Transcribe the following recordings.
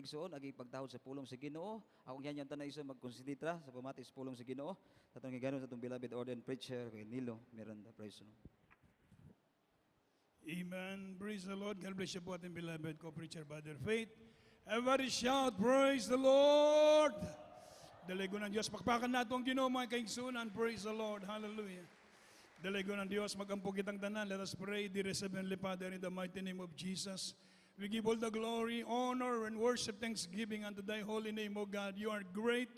igsoon, agi pagtahod sa pulong sa Ginoo. Akong yan tanay isa magkonsidera sa pamati sa pulong sa Ginoo. Sa itong gigano sa itong beloved ordained preacher, kay Nilo Miranda. Praise the Lord. Amen. Praise the Lord. God bless you po ating beloved co-preacher, Brother Faith. Everybody shout, praise the Lord. Dalago ng Diyos. Pakpakan nato ang Ginoo mga kaigsunan. Praise the Lord. Hallelujah. Dalago ng Diyos. Magampo kitang tanan. Let us pray, dear Heavenly Father, in the mighty name of Jesus. We give all the glory, honor, and worship, thanksgiving unto thy holy name, O God. You are great.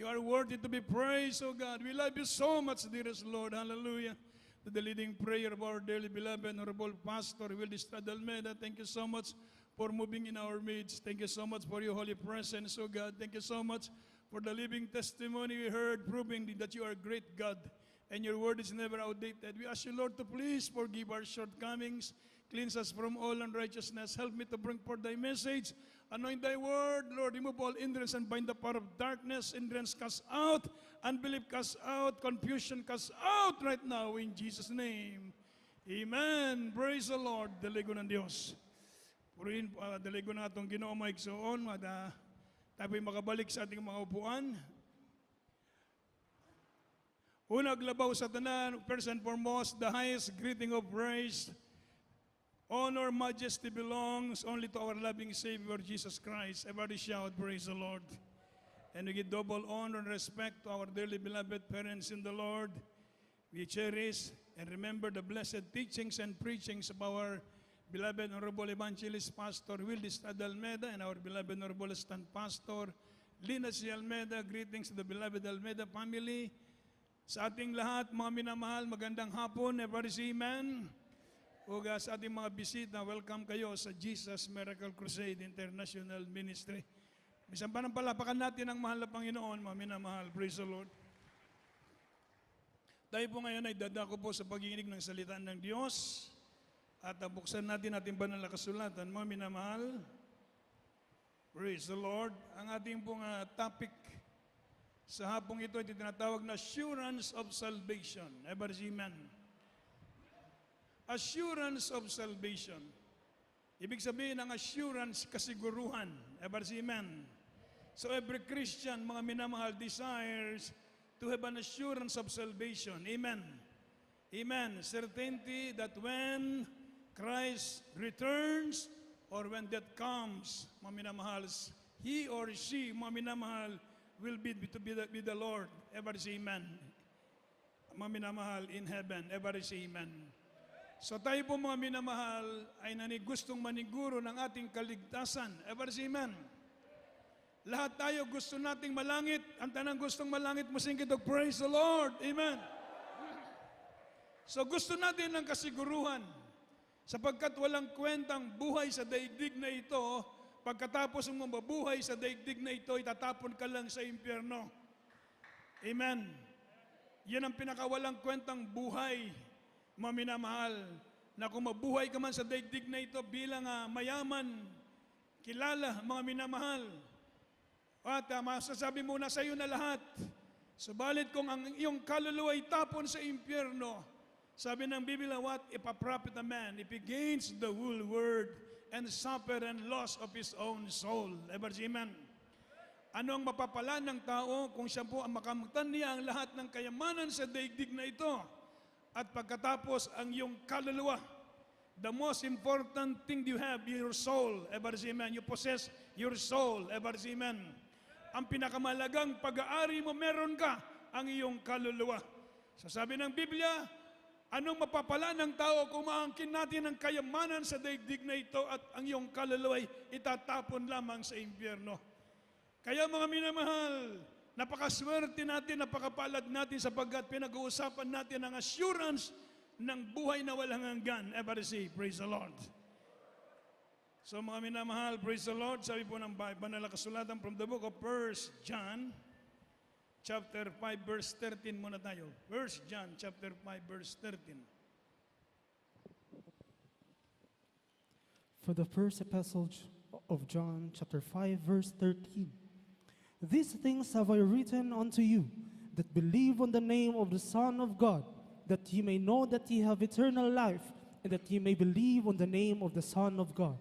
You are worthy to be praised, O God. We love you so much, dearest Lord. Hallelujah. To the leading prayer of our dearly beloved Honorable Pastor Wildy Almeida, thank you so much for moving in our midst. Thank you so much for your holy presence, O God. Thank you so much for the living testimony we heard, proving that you are a great God and your word is never outdated. We ask you, Lord, to please forgive our shortcomings, cleanse us from all unrighteousness. Help me to bring forth thy message. Anoint thy word, Lord. Remove all hindrance and bind the power of darkness. Hindrance cast out, unbelief cast out, confusion cast out right now in Jesus' name. Amen. Praise the Lord. Daligo ng Diyos. Purihin, daligo na itong Ginoo maigsoon. Tayo makabalik sa ating mga upuan. Unang labaw sa tanan, first and foremost, the highest greeting of praise, honor, majesty belongs only to our loving Savior, Jesus Christ. Everybody shout, praise the Lord. And we give double honor and respect to our dearly beloved parents in the Lord. We cherish and remember the blessed teachings and preachings of our beloved Honorable Evangelist Pastor Wildy Almeida and our beloved Honorable Stand Pastor Lina C. Almeida. Greetings to the beloved Almeida family. Sa ating lahat, mga minamahal, magandang hapon. Everybody say amen. Uga sa ating mga bisita, welcome kayo sa Jesus Miracle Crusade International Ministry. Bisan pa ng palapakan natin ang mahal na Panginoon, mga minamahal. Praise the Lord. Tayo po ngayon ay dadako po sa pagiginig ng salita ng Diyos at buksan natin ating banal na kasulatan, mga minamahal. Praise the Lord. Ang ating pong topic sa hapong ito ay tinatawag na assurance of salvation. Everybody say amen. Assurance of salvation. Ibig sabihin ng assurance, kasiguruhan. Everybody say amen. So every Christian, mga minamahal, desires to have an assurance of salvation. Amen. Amen. Certainty that when Christ returns or when death comes, mga minamahal, he or she, mga minamahal, will be the Lord. Everybody say amen. Mga minamahal in heaven. Everybody say amen. So tayo po mga minamahal ay gustong maniguro ng ating kaligtasan. Everybody say amen. Lahat tayo gusto nating malangit. Ang tanang gustong malangit, masingkit og praise the Lord. Amen. So gusto natin ng kasiguruhan. Sapagkat walang kwentang buhay sa daigdig na ito, pagkatapos mong mabuhay sa daigdig na ito, itatapon ka lang sa impyerno. Amen. Yan ang pinakawalang kwentang buhay, mga minamahal, na kung mabuhay ka man sa daigdig na ito bilang mayaman, kilala, mga minamahal, at masasabi mo na sa iyo na lahat. Subalit kung ang iyong kaluluwa ay tapon sa impyerno, sabi ng Biblia, what if a prophet a man, if he gains the whole world, and suffer and loss of his own soul. Everybody, amen. Ano ang mapapala ng tao kung siya po ang makamtan niya ang lahat ng kayamanan sa daigdig na ito? At pagkatapos ang iyong kaluluwa, the most important thing you have, your soul. Everybody, amen. You possess your soul. Everybody, amen. Ang pinakamalagang pag-aari mo, meron ka ang iyong kaluluwa. So sabi ng Biblia, anong mapapala ng tao kung maangkin natin ang kayamanan sa daigdig na ito at ang iyong kaluluwa ay itatapon lamang sa impyerno? Kaya mga minamahal, napakaswerte natin, napakapalad natin sapagkat pinag-uusapan natin ang assurance ng buhay na walang hanggan. Everybody say, praise the Lord. So mga minamahal, praise the Lord. Sabi po ng banal na kasulatan from the book of 1 John, chapter 5, verse 13 muna tayo. 1 John, chapter 5, verse 13. For the first epistle of John, chapter 5, verse 13. These things have I written unto you, that believe on the name of the Son of God, that ye may know that ye have eternal life, and that ye may believe on the name of the Son of God.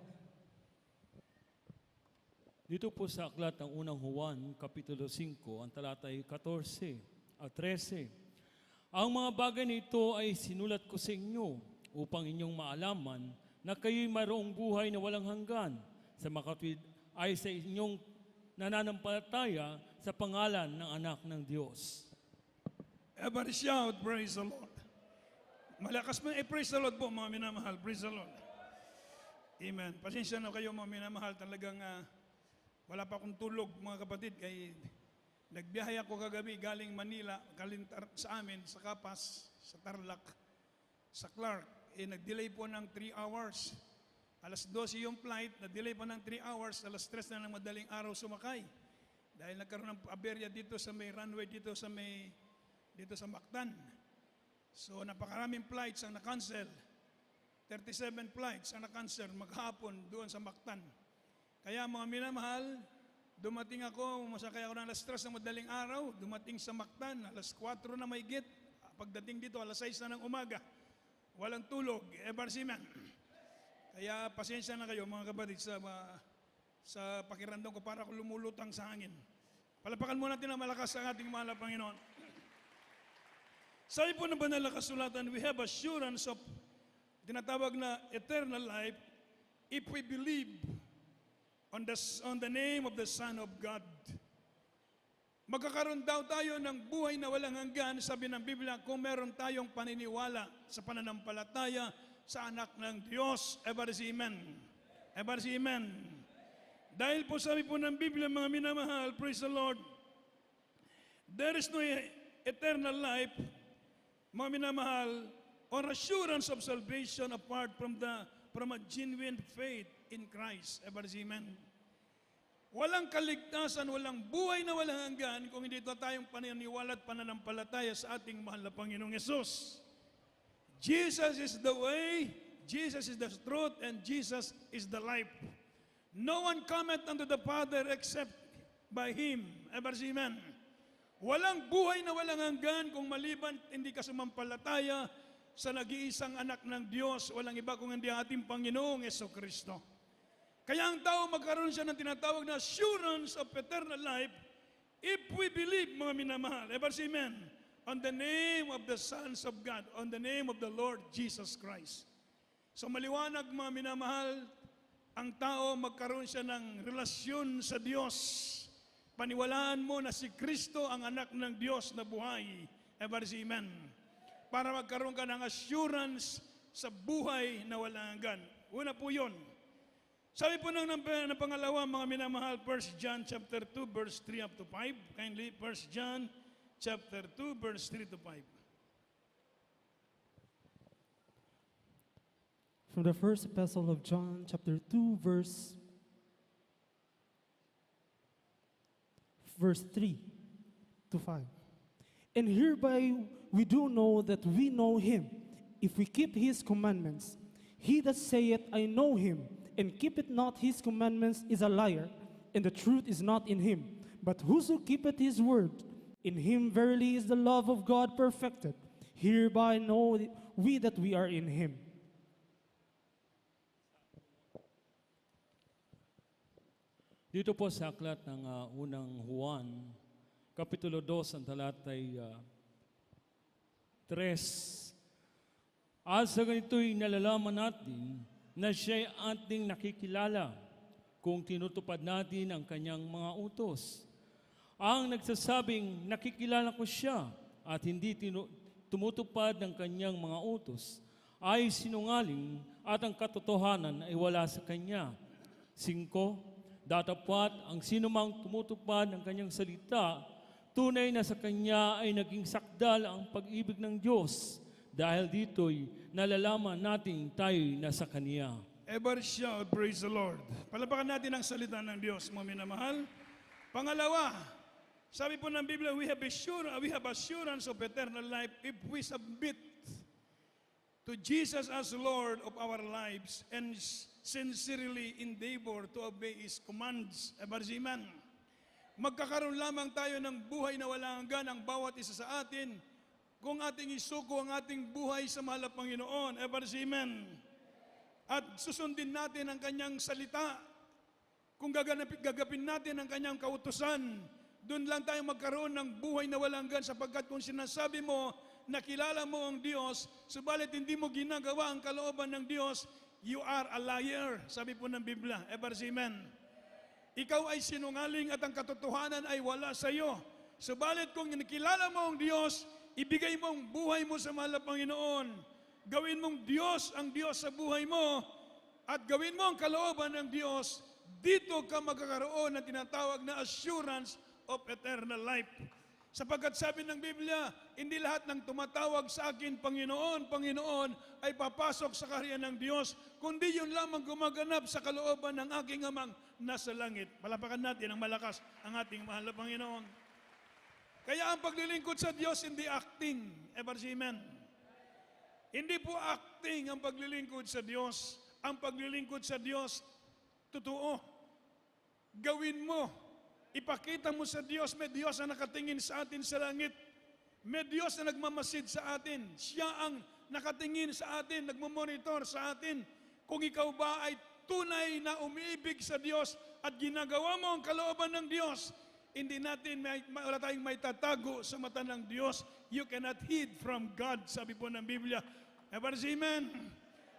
Dito po sa aklat ng unang Juan, Kapitulo 5, ang talatay 14 at 13. Ang mga bagay nito ay sinulat ko sa inyo upang inyong maalaman na kayo'y mayroong buhay na walang hanggan sa makatwid ay sa inyong nananampalataya sa pangalan ng anak ng Diyos. Everybody shout, praise the Lord. Malakas mo, praise the Lord po mga minamahal, praise the Lord. Amen. Pasensya na kayo mga minamahal, talagang wala pa akong tulog mga kapatid, kay nagbiyahe ako kagabi galing Manila, galing sa amin, sa Kapas, sa Tarlac, sa Clark. Nag-delay po ng 3 hours. Alas 12 yung flight, na-delay po ng 3 hours, alas 3 na ng madaling araw sumakay. Dahil nagkaroon ng aberya dito sa may runway, dito sa Mactan. So napakaraming flights ang na-cancel. 37 flights ang na-cancel maghapon doon sa Mactan. Kaya mga minamahal, dumating ako, masakay ako ng alas 3 ng madaling araw, dumating sa Mactan, alas 4 na mahigit. Pagdating dito, alas 6 na ng umaga. Walang tulog, Ebarsiman. Kaya pasensya na kayo mga kapatid sa pakiramdam ko para ako lumulutang sa hangin. Palapakan muna natin ang malakas ang ating mahal na Panginoon. Sabi po ng banal na kasulatan, we have assurance of tinatawag na eternal life if we believe on the name of the Son of God. Magkakaroon daw tayo ng buhay na walang hanggan, sabi ng Biblia, kung meron tayong paniniwala sa pananampalataya sa anak ng Diyos. Everybody amen. Everybody amen. Dahil po sabi po ng Biblia, mga minamahal, praise the Lord, there is no eternal life, mga minamahal, or assurance of salvation apart from a genuine faith in Christ. Everybody amen. Walang kaligtasan, walang buhay na walang hanggan kung hindi ito tayong paniniwala at pananampalataya sa ating mahal na Panginoong Yesus. Jesus is the way, Jesus is the truth, and Jesus is the life. No one cometh unto the Father except by Him. Everybody amen. Walang buhay na walang hanggan kung maliban hindi ka sumampalataya sa nag-iisang anak ng Diyos, walang iba kung hindi ating Panginoong Jesucristo. Kaya ang tao magkaroon siya ng tinatawag na assurance of eternal life if we believe, mga minamahal, ever say amen, on the name of the sons of God, on the name of the Lord Jesus Christ. So maliwanag, mga minamahal, ang tao magkaroon siya ng relasyon sa Diyos. Paniwalaan mo na si Kristo ang anak ng Diyos na buhay. Ever say amen. Para magkaroon ka ng assurance sa buhay na walang hanggan. Una po yun. Sabi po ng pangalawa, mga minamahal, 1 John chapter 2, verse 3 up to 5. Kindly, 1 John chapter 2, verse 3 to 5. From the first epistle of John, chapter 2, verse 3 to 5. And hereby we do know that we know him, if we keep his commandments. He that saith, I know him, and keepeth not his commandments, is a liar, and the truth is not in him. But whoso keepeth his word, in him verily is the love of God perfected. Hereby know we that we are in him. Dito po sa aklat ng unang Juan, Kapitulo 2, ang talatay 3. At sa ganito'y nalalaman natin na siya'y ating nakikilala kung tinutupad natin ang kanyang mga utos. Ang nagsasabing nakikilala ko siya at hindi tumutupad ng kanyang mga utos ay sinungaling at ang katotohanan ay wala sa kanya. 5. Datapwat ang sinumang tumutupad ng kanyang salita, tunay na sa kanya ay naging sakdal ang pag-ibig ng Diyos. Dahil dito'y nalalaman natin tayo'y nasa Kanya. Ever shout, praise the Lord. Palapakan natin ang salita ng Diyos, mga minamahal. Pangalawa, sabi po ng Biblia, we have assurance of eternal life if we submit to Jesus as Lord of our lives and sincerely endeavor to obey His commands. Ever amen. Magkakaroon lamang tayo ng buhay na walang hanggan ang bawat isa sa atin kung ating isuko ang ating buhay sa mahal na Panginoon. Ever amen. At susundin natin ang kanyang salita. kung gagapin natin ang kanyang kautusan, doon lang tayo magkaroon ng buhay na walang hanggan, sapagkat kung sinasabi mo na kilala mo ang Diyos, subalit hindi mo ginagawa ang kalooban ng Diyos, you are a liar, sabi po ng Biblia. Ever say amen? Ikaw ay sinungaling at ang katotohanan ay wala sa iyo. Subalit kung nakilala mo ang Diyos, ibigay mo ang buhay mo sa mahal na Panginoon. Gawin mong Diyos ang Diyos sa buhay mo at gawin mo ang kalooban ng Diyos, dito ka magkakaroon ng tinatawag na assurance of eternal life. Sapagkat sabi ng Biblia, hindi lahat ng tumatawag sa akin, Panginoon, Panginoon, ay papasok sa kaharian ng Diyos, kundi yun lamang gumaganap sa kalooban ng aking amang nasa langit. Palapakan natin ang malakas ang ating mahal na Panginoon. Kaya ang paglilingkod sa Diyos, hindi acting. Ever say amen? Hindi po acting ang paglilingkod sa Diyos. Ang paglilingkod sa Diyos, totoo. Gawin mo. Ipakita mo sa Diyos, may Diyos na nakatingin sa atin sa langit. May Diyos na nagmamasid sa atin. Siya ang nakatingin sa atin, nagmamonitor sa atin. Kung ikaw ba ay tunay na umiibig sa Diyos at ginagawa mo ang kalooban ng Diyos, hindi natin wala tayong may tatago sa mata ng Diyos. You cannot hide from God, sabi po ng Biblia. Ever say amen?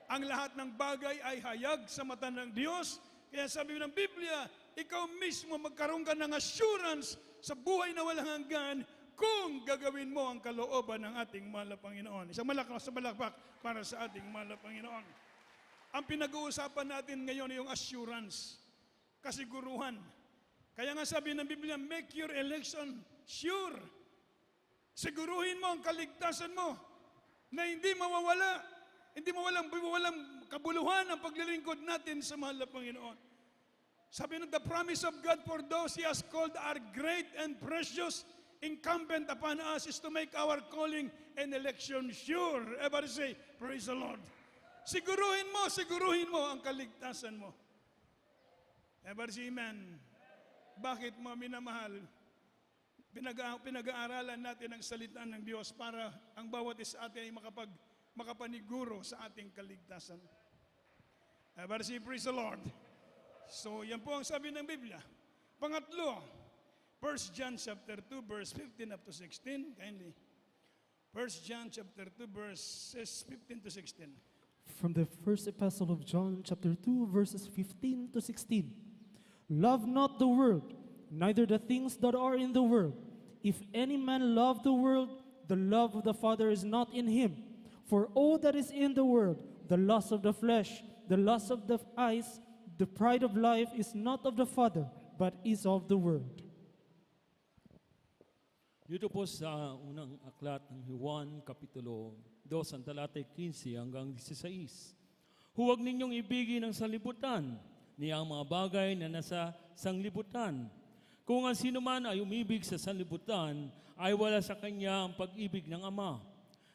Ang lahat ng bagay ay hayag sa mata ng Diyos. Kaya sabi ng Biblia, ikaw mismo magkaroon ka ng assurance sa buhay na walang hanggan kung gagawin mo ang kalooban ng ating mahal na Panginoon. Isang malakas sa balakpak para sa ating mahal na Panginoon. Ang pinag-uusapan natin ngayon ay yung assurance, kasiguruhan. Kaya nga sabi ng Biblia, make your election sure. Siguruhin mo ang kaligtasan mo na hindi mawawala, hindi mawalang kabuluhan ang paglilingkod natin sa mahal na Panginoon. Sabi ng the promise of God for those He has called are great and precious, incumbent upon us is to make our calling and election sure. Everybody say, praise the Lord. Siguruhin mo ang kaligtasan mo. Everybody say amen. Bakit mo minamahal? Pinag-aaralan natin ang salita ng Diyos para ang bawat isa atin ay makapaniguro sa ating kaligtasan. Everybody say, praise the Lord. So, yan po ang sabi ng Biblia. Pangatlo, 1 John chapter 2, verse 15 up to 16. Kindly. 1 John chapter 2, verses 15 to 16. From the first epistle of John, chapter 2, verses 15 to 16. Love not the world, neither the things that are in the world. If any man love the world, the love of the Father is not in him. For all that is in the world, the lust of the flesh, the lust of the eyes, the pride of life is not of the Father, but is of the world. Dito po sa unang aklat ng Juan, Kapitulo 2, ang talatay 15 hanggang 16. Huwag ninyong ibigin ang sanlibutan, niyang mga bagay na nasa sanglibutan. Kung ang sino man ay umibig sa sanlibutan, ay wala sa kanya ang pag-ibig ng Ama.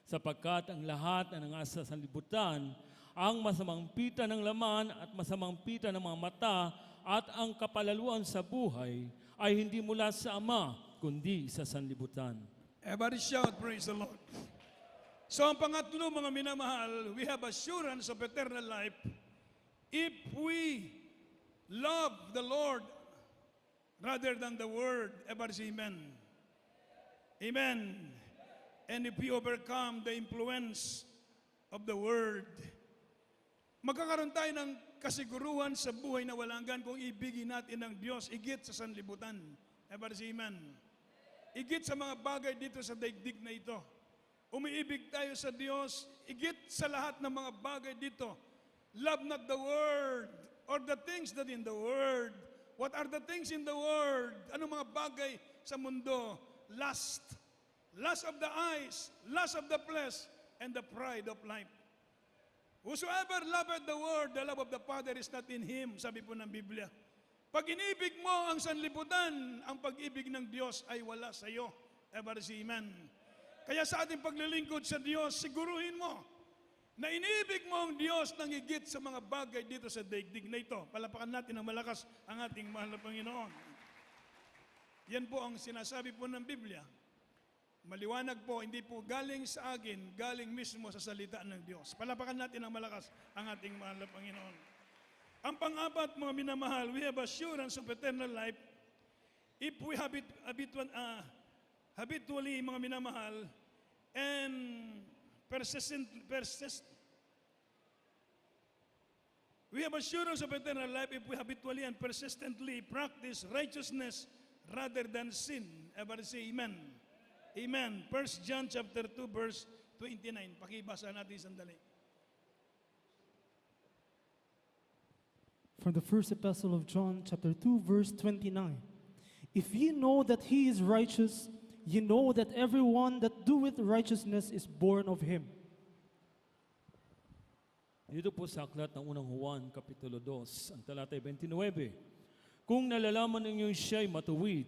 Sapagkat ang lahat na nasa sanlibutan, ang masamang pita ng laman at masamang pita ng mga mata at ang kapalaluan sa buhay ay hindi mula sa Ama, kundi sa sanlibutan. Everybody shout, praise the Lord. So ang pangatlo, mga minamahal, we have assurance of eternal life if we love the Lord rather than the world. Everybody say amen. Amen. And if we overcome the influence of the world, magkakaroon tayo ng kasiguruhan sa buhay na walang hanggan kung ibigin natin ang Diyos, igit sa sanlibutan. Everybody say amen. Igit sa mga bagay dito sa daigdig na ito. Umiibig tayo sa Diyos, igit sa lahat ng mga bagay dito. Love not the world or the things that in the world. What are the things in the world? Anong mga bagay sa mundo? Lust. Lust of the eyes, lust of the flesh, and the pride of life. Whosoever loveth the world, the love of the Father is not in him, sabi po ng Biblia. Pag inibig mo ang sanlibutan, ang pag-ibig ng Diyos ay wala sa iyo. Ever say amen. Kaya sa ating paglilingkod sa Diyos, siguruhin mo na inibig mo ang Diyos nang higit sa mga bagay dito sa daigdig na ito. Palapakan natin ng malakas ang ating mahal na Panginoon. Yan po ang sinasabi po ng Biblia. Maliwanag po, hindi po galing sa akin, galing mismo sa salita ng Diyos. Palapakan natin ng malakas ang ating mahal na Panginoon. Ang pang-apat, mga minamahal, we have assurance of eternal life if we habitually, mga minamahal, and we have assurance of eternal life if we habitually and persistently practice righteousness rather than sin. Ever say amen? Amen. 1 John chapter 2 verse 29. Pakibasa natin sandali. From the first epistle of John, chapter 2, verse 29. If ye know that he is righteous, ye know that everyone that doeth righteousness is born of him. Dito po sa aklat ng unang Juan, Kapitulo 2, ang talatay 29. Kung nalalaman ninyo siya'y matuwid,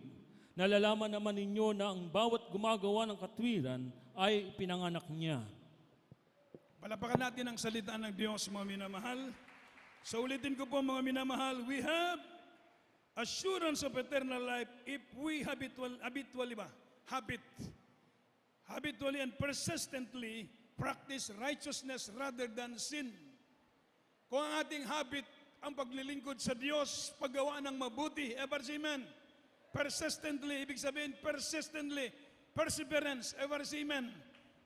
nalalaman naman ninyo na ang bawat gumagawa ng katwiran ay pinanganak niya. Palapakan natin ang salita ng Diyos, mga minamahal. So ulitin ko po, mga minamahal, we have assurance of eternal life if we habitually and persistently practice righteousness rather than sin. Kung ang ating habit ang paglilingkod sa Diyos, paggawa ng mabuti, ever say amen. Persistently, ibig sabihin persistently, perseverance, ever say amen.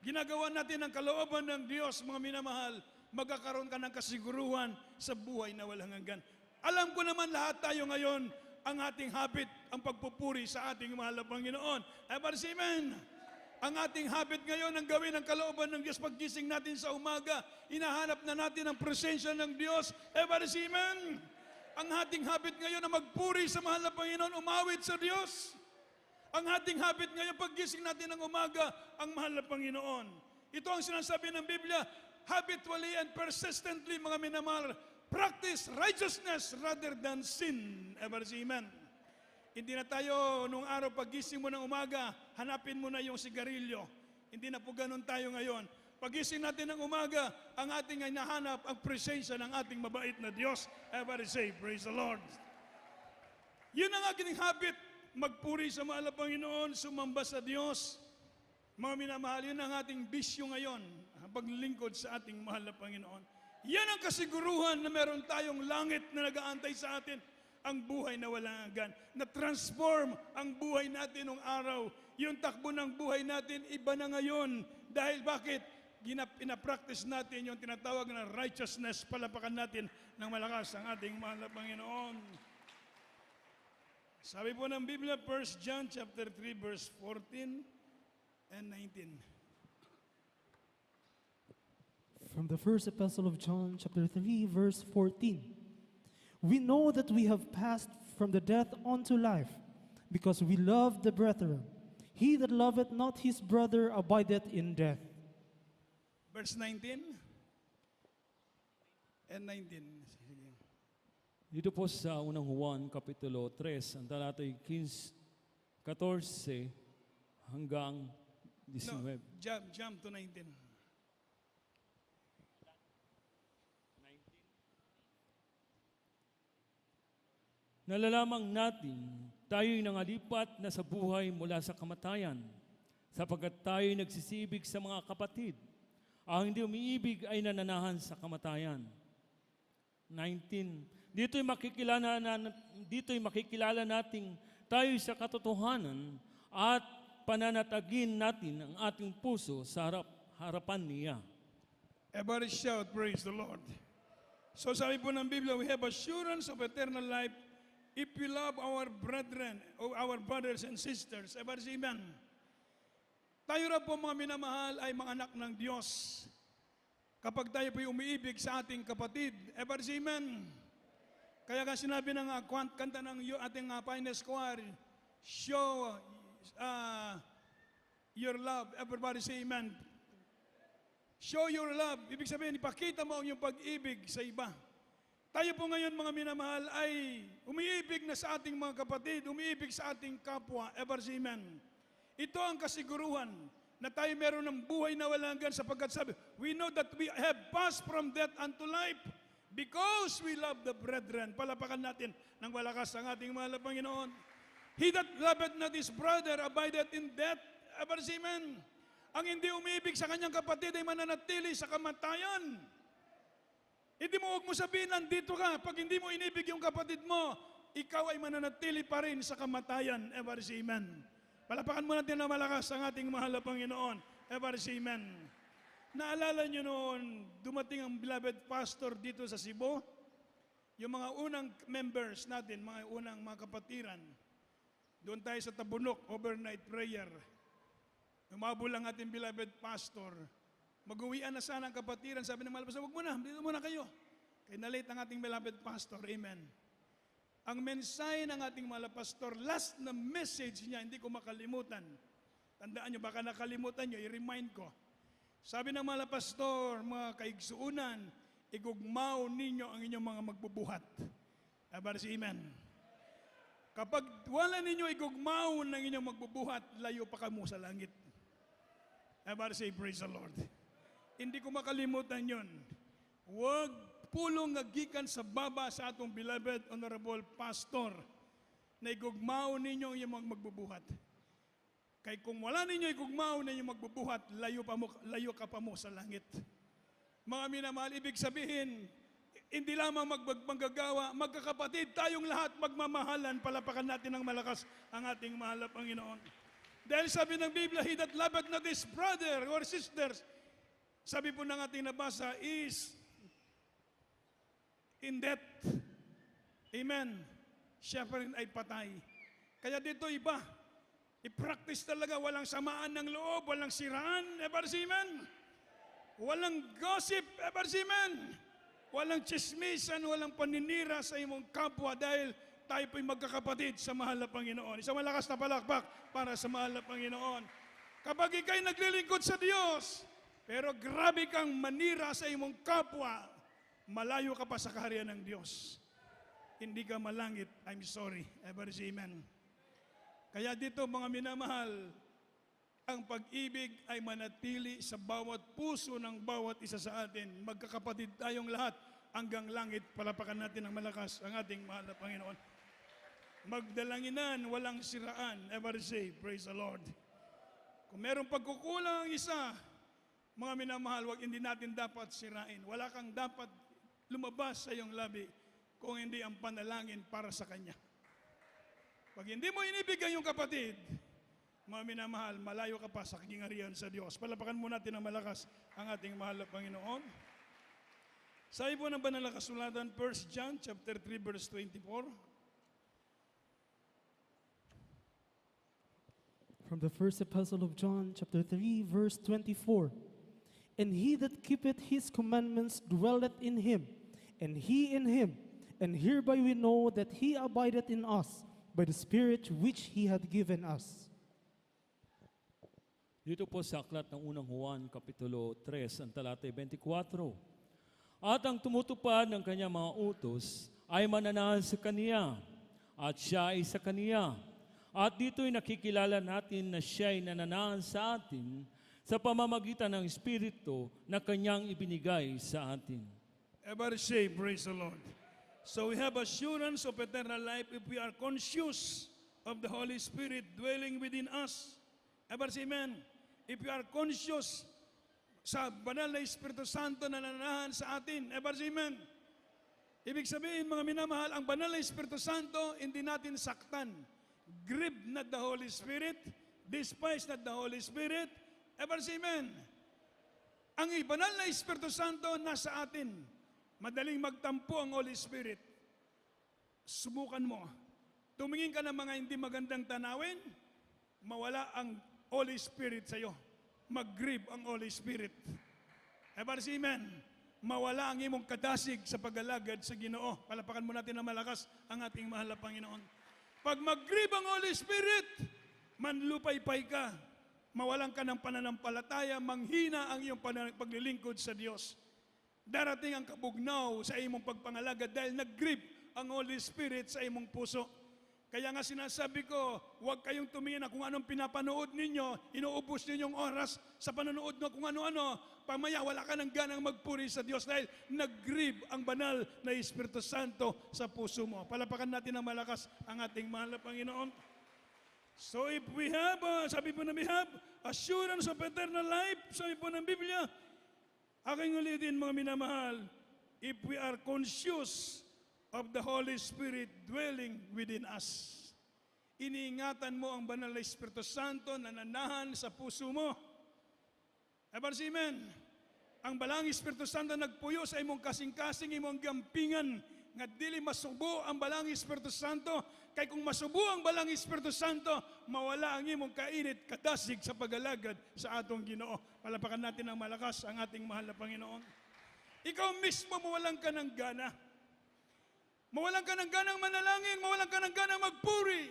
Ginagawa natin ang kalooban ng Diyos, mga minamahal, magkakaroon ka ng kasiguruhan sa buhay na walang hanggan. Alam ko naman lahat tayo ngayon, ang ating habit, ang pagpupuri sa ating mahal na Panginoon. Ever say amen. Ang ating habit ngayon ang gawin ang kalooban ng Diyos. Paggising natin sa umaga, inahanap na natin ang presensya ng Diyos. Ever say amen. Ang ating habit ngayon na magpuri sa mahal na Panginoon, umawit sa Diyos. Ang ating habit ngayon, paggising natin ng umaga, ang mahal na Panginoon. Ito ang sinasabi ng Biblia, habitually and persistently, mga minamahal, practice righteousness rather than sin. Ever say amen. Hindi na tayo nung araw paggising mo ng umaga, hanapin mo na yung sigarilyo. Hindi na po ganun tayo ngayon. Pagising natin ng umaga, ang ating ay nahanap ang presensya ng ating mabait na Diyos. Everybody say, praise the Lord. Yun ang aking habit, magpuri sa mahal na Panginoon, sumamba sa Diyos. Mga minamahal, yun ang ating bisyo ngayon, ang paglingkod sa ating mahal na Panginoon. Yan ang kasiguruhan na meron tayong langit na nag-aantay sa atin. Ang buhay na walang hanggan, na-transform ang buhay natin nung araw. Yung takbo ng buhay natin, iba na ngayon. Dahil bakit? Pinapractice natin yung tinatawag na righteousness. Palapakan natin ng malakas ang ating mahal na Panginoon. Sabi po ng Biblia, 1 John chapter 3, verse 14 and 19. From the first epistle of John, chapter 3, verse 14. We know that we have passed from the death unto life, because we love the brethren. He that loveth not his brother abideth in death. Verse 19 and 19. Sige. Dito po sa unang Juan, Kapitulo 3, ang talatay 14 hanggang 19. No, jump to 19. Nalalamang natin, tayo'y nangalipat na sa buhay mula sa kamatayan, sapagkat tayo'y nagsisibig sa mga kapatid. Ang hindi umiibig ay nananahan sa kamatayan. 19. Dito'y makikilala nating tayo sa katotohanan at pananatagin natin ang ating puso sa harapan niya. Everybody shout, praise the Lord. So sabi po ng Biblia, we have assurance of eternal life if we love our brethren, or our brothers and sisters. Everybody say amen. Tayo na po mga minamahal ay mga anak ng Diyos. Kapag tayo po'y umiibig sa ating kapatid, everybody say amen. Kaya ka sinabi ng kanta ng ating finest choir, show your love. Everybody say amen. Show your love. Ibig sabihin, ipakita mo ang iyong pag-ibig sa iba. Tayo po ngayon mga minamahal ay umiibig na sa ating mga kapatid, umiibig sa ating kapwa. Ever say amen. Ito ang kasiguruhan na tayo meron ng buhay na walang hanggan sapagkat sabi, we know that we have passed from death unto life because we love the brethren. Palapakan natin ng malakas ang ating mahal na Panginoon. He that loveth not his brother abideth in death. Ever say amen. Ang hindi umiibig sa kanyang kapatid ay mananatili sa kamatayan. Hindi mo huwag mo sabihin, nandito ka. Pag hindi mo inibig yung kapatid mo, ikaw ay mananatili pa rin sa kamatayan. Ever say amen. Palapakan mo natin na malakas ang ating mahal na Panginoon. Ever say amen. Naalala nyo noon, dumating ang beloved pastor dito sa Cebu. Yung mga unang members natin, mga unang mga kapatiran, doon tayo sa Tabunok, overnight prayer. Umabol ang ating beloved pastor. Mag-uwian na sana ang kapatiran. Sabi ng mahal pastor, wag muna, dito muna kayo. Kaya na-late ang ating beloved pastor. Amen. Ang mensahe ng ating mahal pastor, last na message niya, hindi ko makalimutan. Tandaan nyo, baka nakalimutan nyo, i-remind ko. Sabi ng mahal pastor, mga kaigsuunan, igugmaw ninyo ang inyong mga magbubuhat. Ever si amen. Kapag wala ninyo igugmaw ng inyong magbubuhat, layo pa kamo sa langit. Ever say, praise the Lord. Hindi ko makalimutan yon. Huwag pulong nagikan sa baba sa atong beloved honorable pastor na igugmaw ninyo ang inyong magbubuhat. Kaya kung wala ninyo igugmaw na inyong magbubuhat, layo ka pa mo sa langit. Mga minamahal, ibig sabihin, hindi lamang manggagawa, magkakapatid, tayong lahat magmamahalan, palapakan natin ng malakas ang ating mahal na Panginoon. Dahil sabi ng Biblia, he that loveth not his brother or sisters, sabi po ng ating nabasa, is in death. Amen. Siya pa rin ay patay. Kaya dito iba, i-practice talaga, walang samaan ng loob, walang siraan, ever say amen. Walang gossip, ever say amen. Walang chismisan, walang paninira sa imong kapwa dahil tayo po'y magkakapatid sa mahal na Panginoon. Isang malakas na palakpak para sa mahal na Panginoon. Kapag ikaw'y naglilingkod sa Diyos, pero grabe kang manira sa imong kapwa, malayo ka pa sa kaharian ng Diyos. Hindi ka malangit, I'm sorry. Ever say amen. Kaya dito mga minamahal, ang pag-ibig ay manatili sa bawat puso ng bawat isa sa atin. Magkakapatid tayong lahat hanggang langit. Palapakan natin ng malakas ang ating mahal na Panginoon. Magdalanginan, walang siraan. Ever say, praise the Lord. Kung merong pagkukulang ang isa, mga minamahal, hindi natin dapat sirain. Wala kang dapat lumabas sa iyong labi kung hindi ang panalangin para sa Kanya. Pag hindi mo inibigay yung kapatid, mga minamahal, malayo ka pa sa kagingharian sa Diyos. Palapakan mo natin ng malakas ang ating mahal na Panginoon. Sabi po ng banal na kasulatan, 1 John chapter 3 verse 24. From the first epistle of John, chapter 3, verse 24. And he that keepeth his commandments dwelleth in him, and he in him. And hereby we know that he abideth in us, by the Spirit which he hath given us. Dito po sa aklat ng unang Juan, Kapitulo 3, ang talatay 24. At ang tumutupad ng kanyang mga utos ay mananahan sa Kaniya, at siya ay sa Kaniya. At dito'y nakikilala natin na siya ay nananahan sa atin sa pamamagitan ng Espiritu na Kanyang ibinigay sa atin. Ever say, praise the Lord. So we have assurance of eternal life if we are conscious of the Holy Spirit dwelling within us. Ever say amen. If we are conscious sa banal na Espiritu Santo na nananahan sa atin. Ever say amen. Ibig sabihin, mga minamahal, ang banal na Espiritu Santo, hindi natin saktan. Grieve not the Holy Spirit, despise not the Holy Spirit. Ever say amen. Ang banal na Espiritu Santo nasa atin. Madaling magtampo ang Holy Spirit. Subukan mo. Tumingin ka ng mga hindi magandang tanawin, mawala ang Holy Spirit sa iyo. Mag-grieve ang Holy Spirit. Ever say amen. Mawala ang imong kadasig sa pag-alagad sa Ginoo. Palapakan mo natin na malakas ang ating mahal na Panginoon. Pag mag-grieve ang Holy Spirit, manlupay-pay ka. Mawalan ka ng pananampalataya, manghina ang iyong paglilingkod sa Diyos. Darating ang kabugnaw sa imong pagpangalagad dahil nag-grieve ang Holy Spirit sa imong puso. Kaya nga sinasabi ko, huwag kayong tumingin na kung anong pinapanood ninyo, inuubos ninyong oras sa panonood na kung ano-ano, pamaya wala ka ng ganang magpuri sa Diyos dahil nag-grieve ang banal na Espiritu Santo sa puso mo. Palapakan natin ng malakas ang ating mahal na Panginoon. So if we have, sabi po na we have assurance of eternal life, sabi po ng Biblia, aking ulitin mga minamahal, if we are conscious of the Holy Spirit dwelling within us. Iniingatan mo ang banal na Espiritu Santo na nanahan sa puso mo. Amen. Ang balang Espiritu Santo nagpuyo sa imong kasing-kasing, imong gampingan, nga dili masubo ang balang Espiritu Santo. Kay kung masubo ang balang Espiritu Santo, mawala ang imong kainit, kadasig sa pagalagad sa atong Ginoo. Palapakan natin ng malakas ang ating mahal na Panginoon. Ikaw mismo mawalan ka ng gana. Mawalan ka ng ganang manalangin, mawalan ka ng ganang magpuri.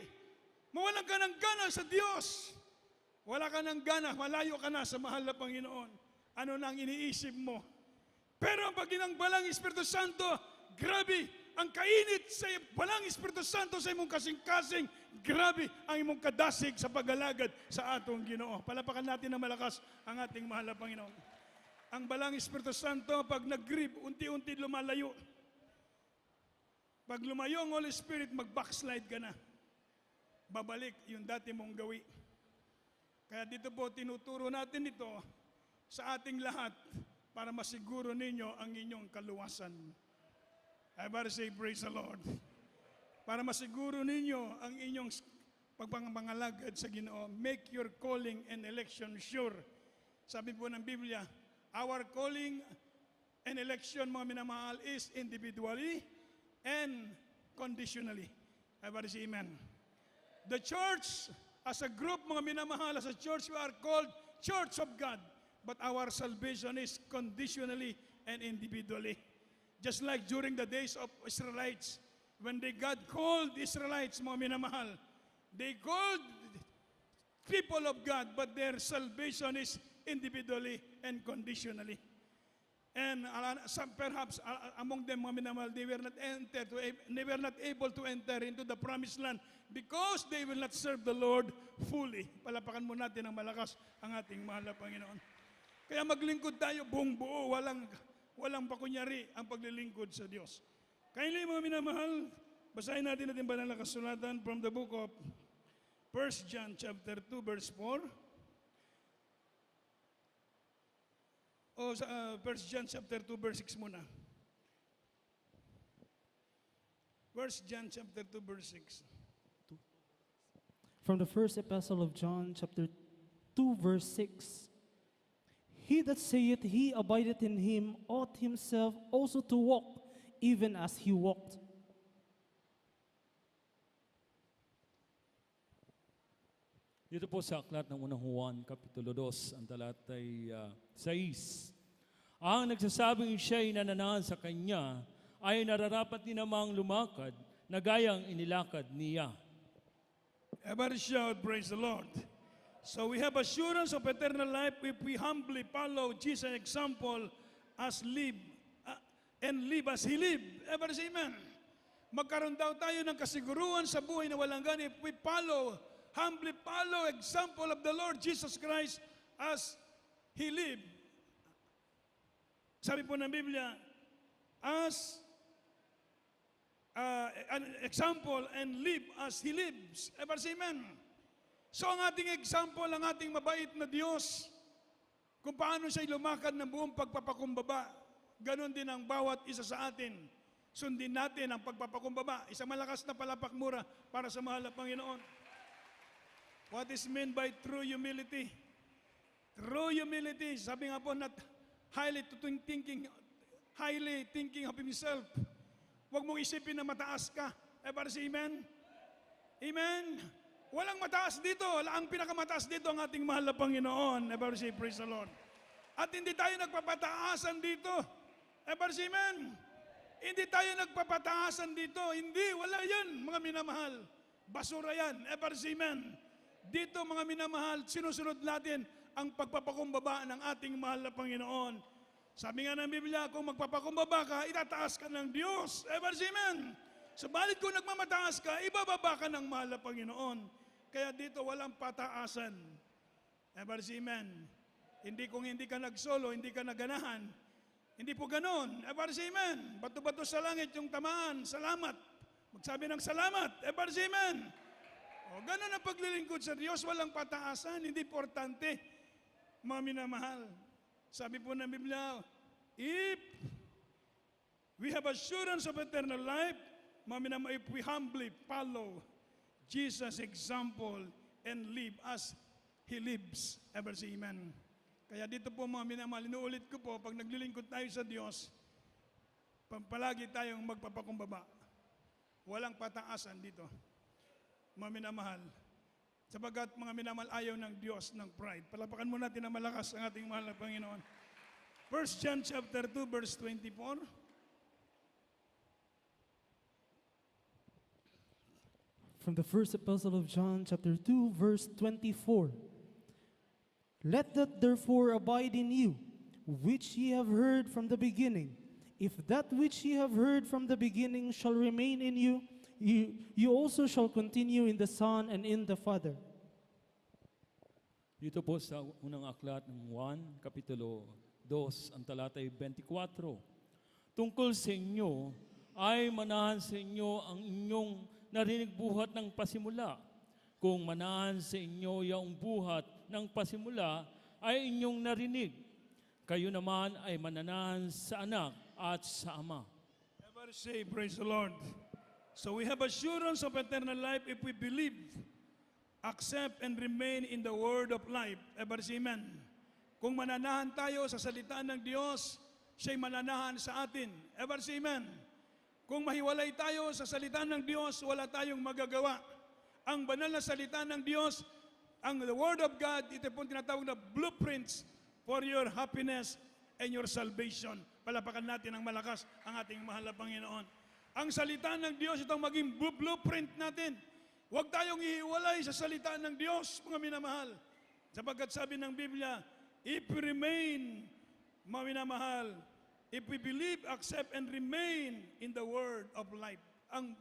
Mawalan ka ng gana sa Diyos. Wala ka ng gana, malayo ka na sa mahal na Panginoon. Ano na ang iniisip mo? Pero pag inang balang Espiritu Santo, grabe, ang kainit sa balang Espiritu Santo sa imong kasing-kasing, grabe ang imong kadasig sa pag-alagad sa atong Ginoo. Palapakan natin ng malakas ang ating mahal na Panginoon. Ang balang Espiritu Santo, pag nag-grip, unti-unti lumalayo. Pag lumayo ang Holy Spirit, mag-backslide ka na. Babalik yung dati mong gawi. Kaya dito po, tinuturo natin ito sa ating lahat para masiguro ninyo ang inyong kaluwasan. I better say, praise the Lord. Para masiguro ninyo ang inyong pagpangalagad sa Ginoo, make your calling and election sure. Sabi po ng Biblia, our calling and election, mga minamahal, is individually and conditionally. I better say, amen. The church, as a group, mga minamahal, as a church, we are called Church of God. But our salvation is conditionally and individually. Just like during the days of Israelites, when God called Israelites, mga minamahal, they called people of God, but their salvation is individually and conditionally. And perhaps among them, mga minamahal, they were not able to enter into the promised land because they will not serve the Lord fully. Palapakan mo natin ng malakas ang ating mahal na Panginoon. Kaya maglingkod tayo buong buo, walang pakunyari ang paglilingkod sa Diyos. Kaya mga minamahal, basahin natin banal na kasulatan from the book of 1 John chapter 2 verse 4. O 1 John chapter 2 verse 6 muna. 1 John chapter 2 verse 6. From the first epistle of John, chapter 2, verse 6. He that saith he abideth in him ought himself also to walk, even as he walked. Dito po sa aklat ng unang Juan, Kapitulo 2, ang talatay 6. Ang nagsasabing siya'y nananahan sa kanya ay nararapat din namang lumakad na gayang inilakad niya. Everybody shout, praise the Lord. So we have assurance of eternal life if we humbly follow Jesus' example as live and live as He lived. Everybody say amen. Magkaroon daw tayo ng kasiguruhan sa buhay na walang ganun if we humbly follow example of the Lord Jesus Christ as He lived. Sabi po ng Biblia, as an example and live as He lives. Everybody say amen. So ang ating example, ang ating mabait na Diyos, kung paano siya lumakad ng buong pagpapakumbaba, ganon din ang bawat isa sa atin. Sundin natin ang pagpapakumbaba. Isang malakas na palapak mura para sa mahal na Panginoon. What is meant by true humility? True humility, sabi nga po, not highly thinking of himself. Huwag mong isipin na mataas ka. Everybody say amen? Amen? Walang mataas dito. Ang pinakamataas dito ang ating mahal na Panginoon. Everybody say praise the Lord. At hindi tayo nagpapataasan dito. Everybody say amen? Hindi tayo nagpapataasan dito. Hindi, wala yan, mga minamahal. Basura yan. Everybody say amen? Dito, mga minamahal, sinusunod natin ang pagpapakumbaba ng ating mahal na Panginoon. Sabi nga ng Biblia, kung magpapakumbaba ka, itataas ka ng Diyos. Everybody say amen? Subalit kung nagmamataas ka, ibababa ka ng mahal na Panginoon. Kaya dito walang pataasan. Everybody say amen? Hindi kung hindi ka nagsolo, hindi ka naganahan. Hindi po ganon. Everybody say amen? Bato-bato sa langit yung tamaan. Salamat. Magsabi ng salamat. Everybody say amen? O, ganon ang paglilingkod sa Diyos. Walang pataasan. Hindi importante. Mga minamahal. Sabi po ng Biblia, if We have assurance of eternal life, mga minamahal, if we humbly follow Jesus' example and live as He lives. Ever say amen. Kaya dito po mga minamahal, inuulit ko po, pag naglilingkod tayo sa Diyos, palagi tayong magpapakumbaba. Walang pataasan dito. Mga minamahal. Sapagat mga minamahal, ayaw ng Diyos ng pride. Palapakan mo natin na malakas ang ating mahal na Panginoon. 1 John chapter 2 verse 24. From the first epistle of John, chapter 2, verse 24. Let that therefore abide in you, which ye have heard from the beginning. If that which ye have heard from the beginning shall remain in you, you also shall continue in the Son and in the Father. Dito po sa unang aklat ng 1, Kapitulo 2, ang talatay 24. Tungkol sa inyo ay manahan sa inyo ang inyong narinig buhat ng pasimula. Kung manahan sa inyo yung buhat ng pasimula ay inyong narinig. Kayo naman ay mananahan sa anak at sa ama. Ever say, praise the Lord. So we have assurance of eternal life if we believe, accept, and remain in the word of life. Ever say, amen. Kung mananahan tayo sa salita ng Diyos, siya'y mananahan sa atin. Ever say, amen. Kung mahiwalay tayo sa salita ng Diyos, wala tayong magagawa. Ang banal na salita ng Diyos, ang the Word of God, ito po tinatawag na blueprints for your happiness and your salvation. Palapakan natin ng malakas ang ating mahal na Panginoon. Ang salita ng Diyos, itong maging blueprint natin. Huwag tayong ihiwalay sa salita ng Diyos, mga minamahal. Sapagkat sabi ng Biblia, if we remain, mga minamahal, if we believe, accept, and remain in the word of life, ang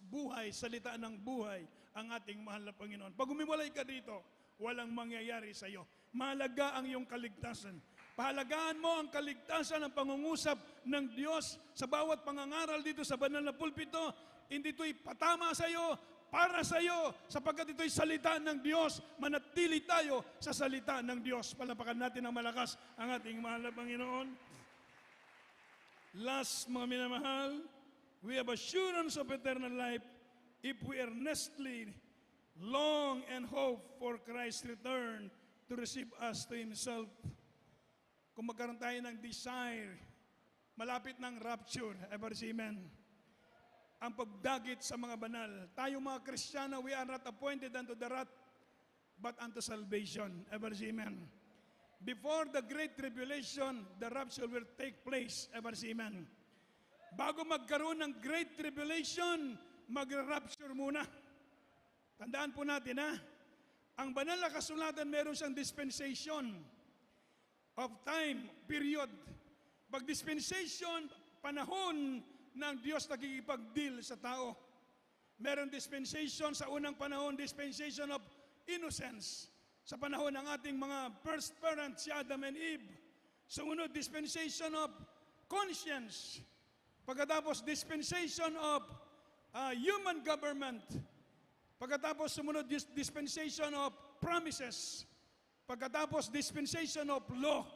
buhay, salita ng buhay, ang ating mahal na Panginoon. Pag umiwalay ka dito, walang mangyayari sa iyo. Mahalaga ang iyong kaligtasan. Pahalagaan mo ang kaligtasan ng pangungusap ng Diyos sa bawat pangangaral dito sa banal na pulpito. Hindi ito'y patama sa iyo, para sa iyo, sapagkat ito'y salita ng Diyos. Manatili tayo sa salita ng Diyos. Palapakan natin ng malakas ang ating mahal na Panginoon. Last, mga minamahal, we have assurance of eternal life if we earnestly long and hope for Christ's return to receive us to Himself. Kung magkaroon tayo ng desire, malapit ng rapture, ever say amen. Ang pagdagit sa mga banal. Tayo mga Kristiyano, we are not appointed unto the wrath, but unto salvation, ever say amen. Before the great tribulation, the rapture will take place, ever say amen. Bago magkaroon ng great tribulation, mag-rapture muna. Tandaan po natin ang banal na kasulatan meron siyang dispensation of time, period. Pag dispensation, panahon ng Diyos nakikipag-deal sa tao. Meron dispensation sa unang panahon, dispensation of innocence. Sa panahon ng ating mga first parents, si Adam and Eve. Sa unod, dispensation of conscience. Pagkatapos, dispensation of human government. Pagkatapos, sumunod, dispensation of promises. Pagkatapos, dispensation of law.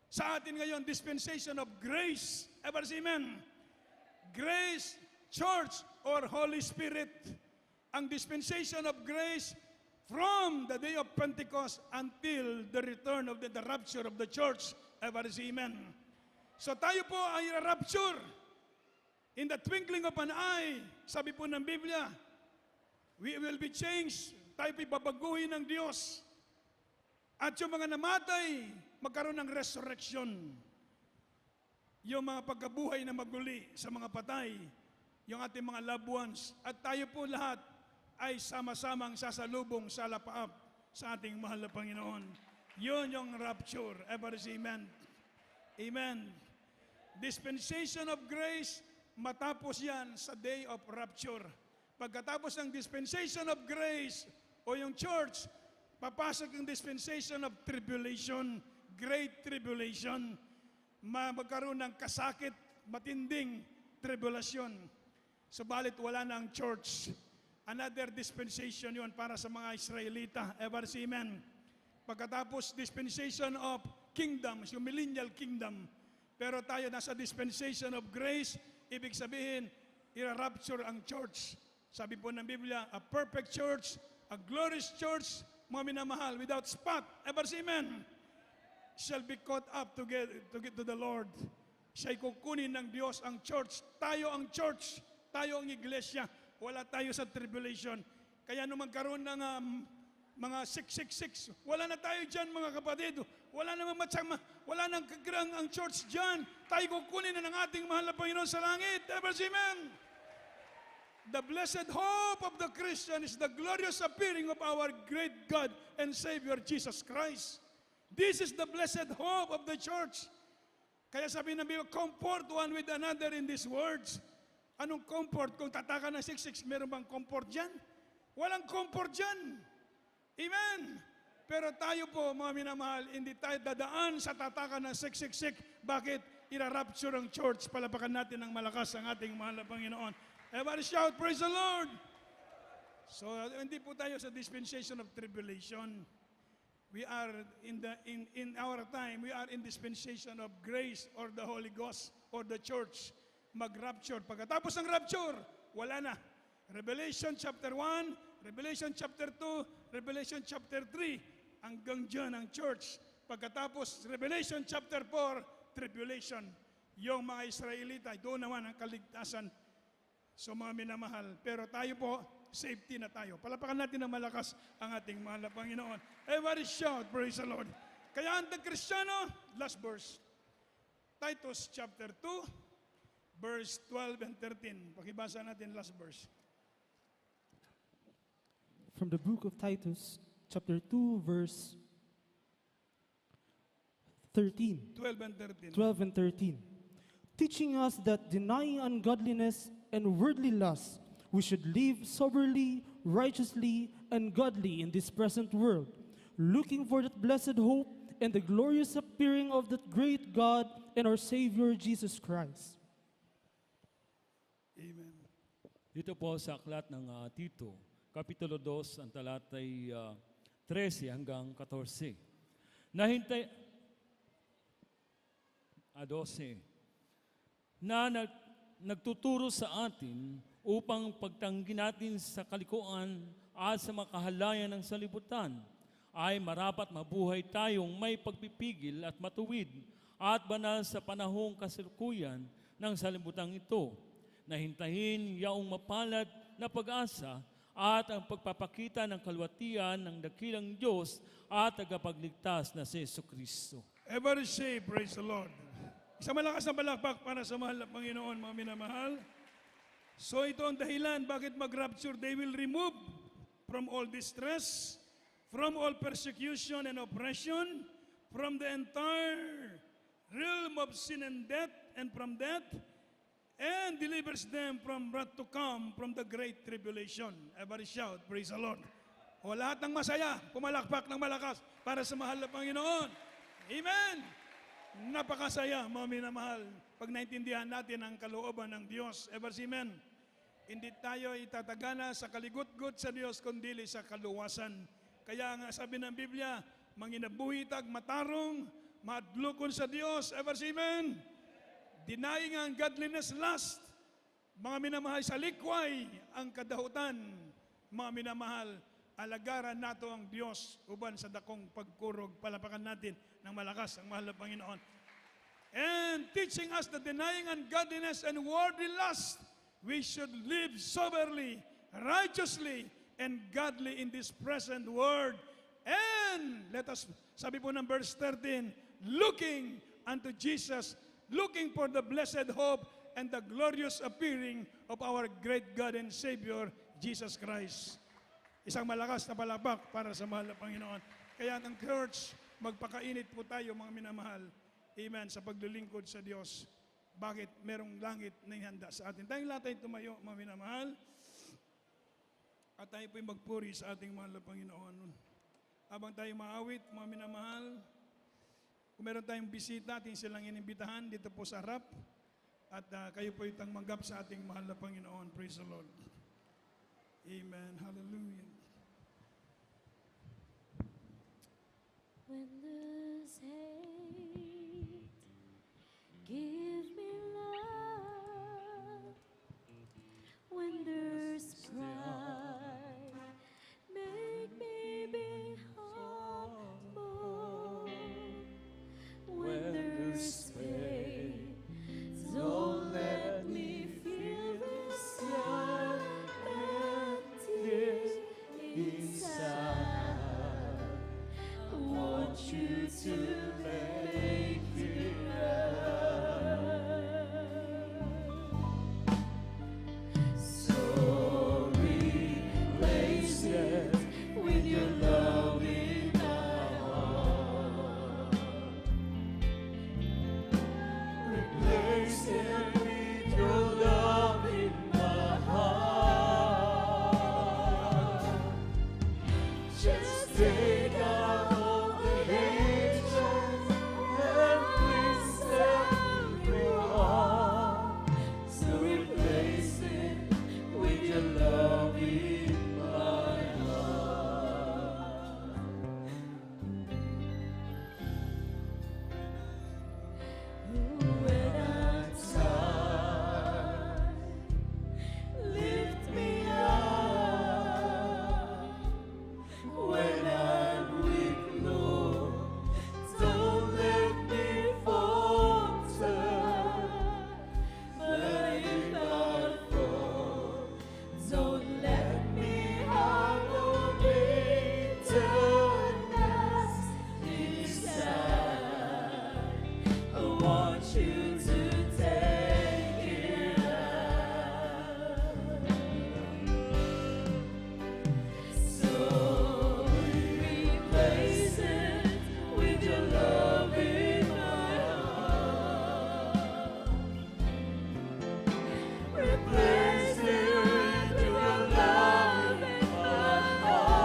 Sa atin ngayon, dispensation of grace. Ever say amen? Grace, church, or Holy Spirit. Ang dispensation of grace from the day of Pentecost until the return of the rapture of the church. Ever say amen? So tayo po ay rapture. In the twinkling of an eye, sabi po ng Biblia, we will be changed. Tayo po'y babaguhin ng Diyos. At yung mga namatay, magkaroon ng resurrection. Yung mga pagkabuhay na maguli sa mga patay, yung ating mga loved ones, at tayo po lahat ay sama-samang sasalubong sa lapaap sa ating mahal na Panginoon. Yun yung rapture. Ever say amen? Amen. Dispensation of grace, matapos yan sa day of rapture. Pagkatapos ng dispensation of grace o yung church, papasok yung dispensation of tribulation, great tribulation, magkaroon ng kasakit, matinding tribulasyon. Subalit wala na ang church. Another dispensation yon para sa mga Israelita. Ever say amen? Pagkatapos dispensation of kingdom, yung millennial kingdom. Pero tayo nasa dispensation of grace, Ibig sabihin, ira-rapture ang church. Sabi po ng Biblia, a perfect church, a glorious church, mga minamahal, without spot, ever say amen, shall be caught up to get to the Lord. Siya'y kukunin ng Diyos ang church. Tayo ang church. Tayo ang iglesia. Wala tayo sa tribulation. Kaya nung magkaroon ng mga 666, wala na tayo dyan mga kapatid. Wala namang matsama. Wala nang kagrang ang church dyan. Tayo kukunin na ng ating mahal na Panginoon sa langit. Ever say amen? The blessed hope of the Christian is the glorious appearing of our great God and Savior Jesus Christ. This is the blessed hope of the church. Kaya sabi ng Biblia, comfort one with another in these words. Anong comfort? Kung tataka ng 66, meron bang comfort dyan? Walang comfort dyan. Amen. Pero tayo po, mga minamahal, hindi tayo dadaan sa tataka ng 666. Bakit? Ira-rapture ang church. Palapakan natin ng malakas ang ating mahal na Panginoon. Everybody shout, praise the Lord! So, hindi po tayo sa dispensation of tribulation. We are in our time, we are in dispensation of grace or the Holy Ghost or the church. Mag-rapture. Pagkatapos ng rapture, wala na. Revelation chapter 1, Revelation chapter 2, Revelation chapter 3, hanggang dyan ang church. Pagkatapos, Revelation chapter 4, tribulation. Yung mga Israelita, doon naman ang kaligtasan. So mga minamahal, pero tayo po, safety na tayo. Palapakan natin ng malakas ang ating mahal na Panginoon. Everybody shout, praise the Lord. Kaya ang Kristyano, last verse. Titus chapter 2, verse 12 and 13. Pakibasa natin last verse. From the book of Titus, chapter 2, verse 13. 12 and 13. 12 and 13. Teaching us that denying ungodliness and worldly lust, we should live soberly, righteously, and godly in this present world, looking for that blessed hope and the glorious appearing of that great God and our Savior Jesus Christ. Amen. Dito po sa aklat ng Tito, Kapitulo 2, ang talatay 13 hanggang 14. Nahintay, 12, na nagtuturo sa atin upang pagtanggi natin sa kalikuan at sa makahalayan ng salibutan ay marapat mabuhay tayong may pagpipigil at matuwid at banal sa panahong kasalukuyan ng salibutang ito, na hintahin yaong mapalad na pag-asa at ang pagpapakita ng kalwatian ng dakilang Diyos at tagapagligtas na si Jesucristo. Everybody say, praise the Lord. Isang malakas na palakpak para sa mahal na Panginoon, mga minamahal. So ito ang dahilan bakit mag-rapture. They will remove from all distress, from all persecution and oppression, from the entire realm of sin and death, and delivers them from wrath to come, from the great tribulation. Everybody shout, praise the Lord. O lahat ng masaya, pumalakpak ng malakas para sa mahal na Panginoon. Amen! Napakasaya, mga minamahal, pag naintindihan natin ang kalooban ng Diyos. Ever say amen? Hindi tayo itatagana sa kaligut-gut sa Diyos, kundi sa kaluwasan. Kaya nga sabi ng Biblia, manginabuhitag, matarong, madlukon sa Diyos. Ever say amen? Denying ang godliness, lust. Mga minamahal, sa likway ang kadahutan. Mga minamahal, alagaran nato ang Diyos uban sa dakong pagkurog. Palapakan natin ng malakas ang mahal na Panginoon. And teaching us that denying ungodliness and worldly lust, we should live soberly, righteously, and godly in this present world. And let us, sabi po ng verse 13, looking unto Jesus, looking for the blessed hope and the glorious appearing of our great God and Savior, Jesus Christ. Isang malakas na palakpak para sa mahal na Panginoon. Kaya ang church, magpakainit po tayo mga minamahal. Amen. Sa paglilingkod sa Diyos. Bakit? Merong langit na ihanda sa atin. Tayong lahat ay tumayo, mga minamahal. At tayo po'y magpuri sa ating mahal na Panginoon. Habang tayo maawit, mga minamahal, kung meron tayong bisita, ating silang inimbitahan dito po sa harap. At kayo po'y tangmanggap sa ating mahal na Panginoon. Praise the Lord. Amen. Hallelujah. When the saints give me love, inside. I want you to make it right. So replace it with your love in my heart. Replace it with your love in my heart. Just take out all the hatred and please everyone. So replace it with your love in my heart. When I'm tired, lift me up. When I'm weak, Lord, don't let me falter. But if I fall, don't let me harbor bitterness inside. I want you to take it out. So replace it with your love in my heart. Replace it with your love in my heart.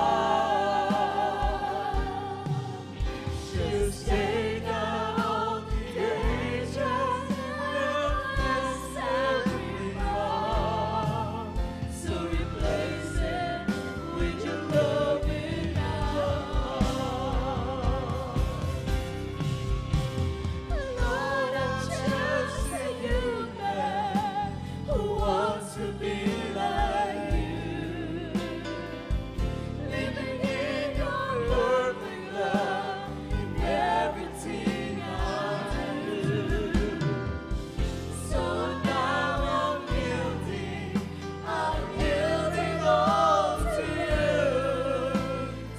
Just take out all the hatred and every wrong. So replace it with your love in my heart. Lord, I'm just a human who wants to be like you, living in your perfect love in everything I do. So now I'm yielding all to you.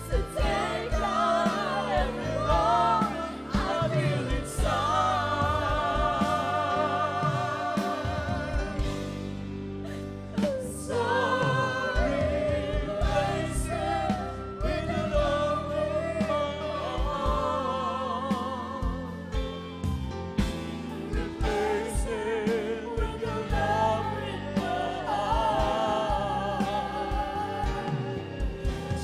So take out every wrong I feel inside. So replace it with your love in my heart. Replace it with your love in my heart.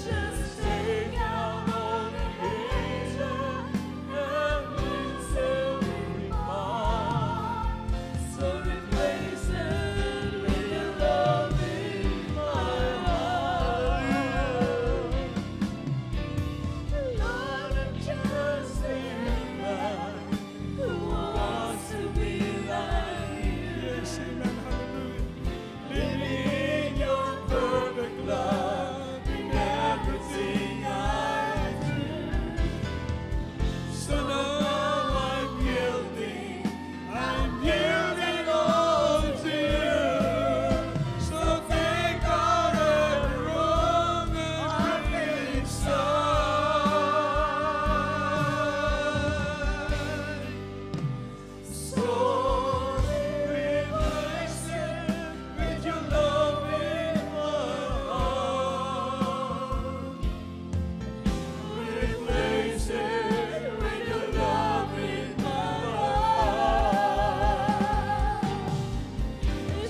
Just take out all the hatred and it's every mark. So replace it with your love in my heart. Lord, I'm just a human who wants to be like you. Yes, amen, hallelujah. Living your perfect love in everything I do. So now I'm yielding all to you. So take out every wrong I feel inside. So replace it with your love in my heart. Replace it with your love in my heart.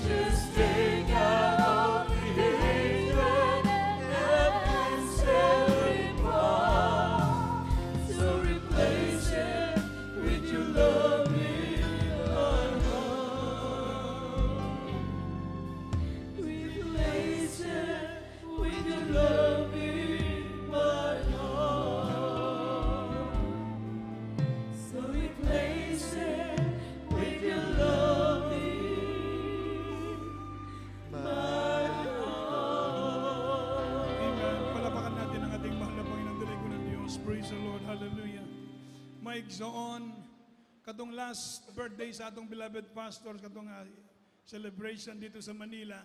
Just take out all the hatred and it's every part. So replace it with your love in my heart. Replace it with your love in my heart. So replace it with your love in my heart. Amen. Palapakan natin ang ating mahal na Panginoon, dalago ng Diyos. Praise the Lord. Hallelujah. Maigsoon, katong last birthday sa atong beloved pastors, katong celebration dito sa Manila.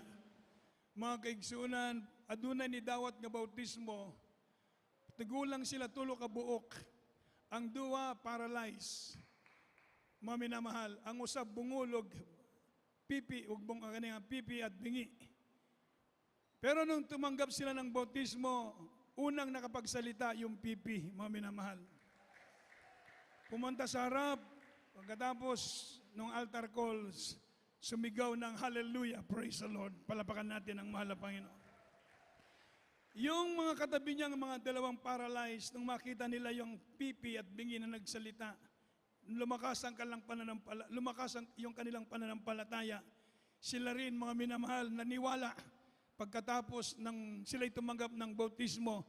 mga kaigsunan, adunay ni dawat nga bautismo, tigulang sila tulo ka buok, ang duwa paralyzed. Mga minamahal, ang usab bungulog, pipi, ugbong kanina pipi at bingi. Pero nung tumanggap sila ng bautismo, unang nakapagsalita yung pipi, mga minamahal. Pumunta sa harap, pagkatapos nung altar calls, sumigaw ng hallelujah, praise the Lord. Palapakan natin ang mahal na Panginoon. Yung mga katabi niyang mga dalawang paralyzed, nung makita nila yung pipi at bingi na nagsalita, lumakas yung kanilang pananampalataya. Sila rin, mga minamahal, naniwala. Pagkatapos ng sila'y tumanggap ng bautismo,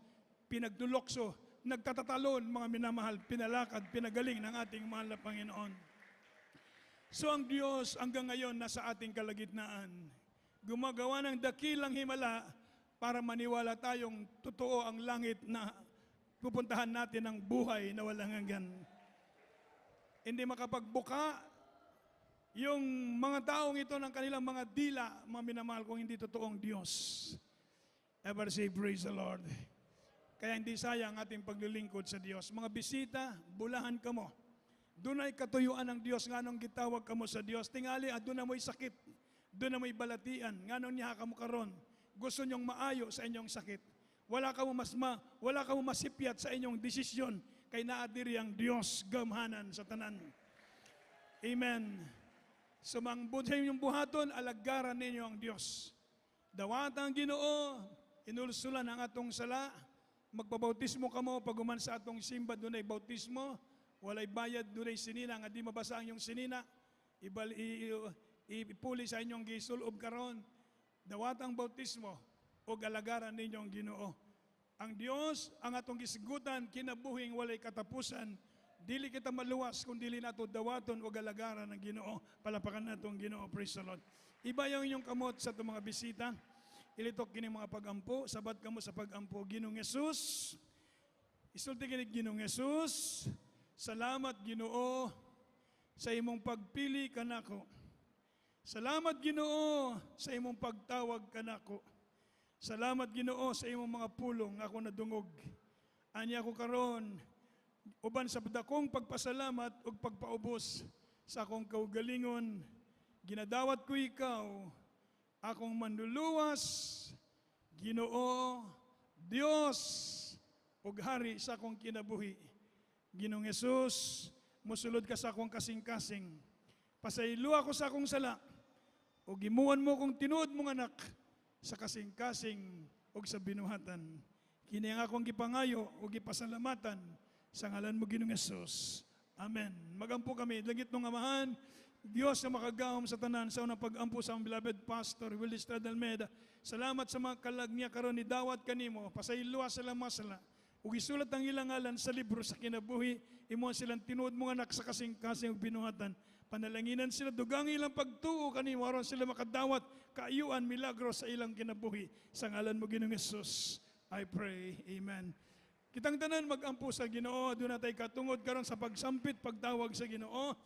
pinagdulokso, nagtatatalon, mga minamahal, pinalakad, pinagaling ng ating mahal na Panginoon. So ang Diyos hanggang ngayon nasa ating kalagitnaan. Gumagawa ng dakilang himala para maniwala tayong totoo ang langit na pupuntahan natin ang buhay na walang hanggan. Hindi makapagbuka yung mga taong ito ng kanilang mga dila, mga minamahal, kung hindi totoong Diyos. Ever say, praise the Lord. Kaya hindi sayang ating paglilingkod sa Diyos. Mga bisita, bulahan ka mo. Doon ay katuyuan ng Diyos, nganong gitawag ka mo sa Diyos. Tingali, doon na mo'y sakit, doon na mo'y balatian, nganong niya ka mo karon. Gusto niyong maayo sa inyong sakit. Wala ka mo masipyat sa inyong desisyon, kay naadiri ang Diyos gamhanan sa tanan. Amen. So sa inyong buhaton, alagaran ninyo ang Diyos. Dawatang Ginoo, inulsulan ang atong sala, magpabautismo ka mo, paguman sa atong simba, doon ay bautismo, walay bayad, doon ay sinina, nga di mabasa ang iyong sinina, ipuli sa inyong gisulob karon. Dawatang bautismo, o alagaran ninyong Ginoo. Ang Diyos, ang atong gisigutan, kinabuhing walay katapusan, dili kita maluwas kung dili nato dawaton o galagaran ng Ginoo. Palapakan natong Ginoo, praise the Lord. Iba yung inyong kamot sa itong mga bisita. Ilitok kini mga pagampo, sabat kamo sa pagampo. Ginoong Yesus, isulti kini Ginoong Yesus, salamat Ginoo sa imong pagpili kanako. Salamat Ginoo sa imong pagtawag kanako. Salamat Ginoo sa imong mga pulong ako nadungog. Anya ko karon uban sa dakong pagpasalamat ug pagpaubos sa akong kaugalingon, ginadawat ko ikaw, akong manluluwas, Ginoo, Dios, ug hari sa akong kinabuhi. Ginoong Yesus, musulod ka sa akong kasing-kasing. Pasaylo ako sa akong sala, ug gimuan mo kong tinuod mong anak sa kasing-kasing ug sa binuhatan. Kini ang akong gipangayo ug gipasalamatan sa ngalan mo Ginoong Yesus. Amen. Magampo kami, langit ng Amahan, Diyos na makagahom sa tanan sa unang pag-ampo sa ang beloved Pastor Willie Estrada Almeida. Salamat sa mga kalag niya karon ni dawat kanimo, pasayloa sila masala. Ug isulat ang ilang ngalan sa libro sa kinabuhi, imo silang tinuod mong anak sa kasing-kasing ug binuhatan. Panalanginan sila, dugang ilang pagtuo kanimo, aron sila makadawat, kaayuan, milagro sa ilang kinabuhi. Sa ngalan mo Ginoong Yesus, I pray. Amen. Kitang tanan mag-ampo sa Ginoo, doon natay katungod karon sa pagsampit, pagtawag sa Ginoo.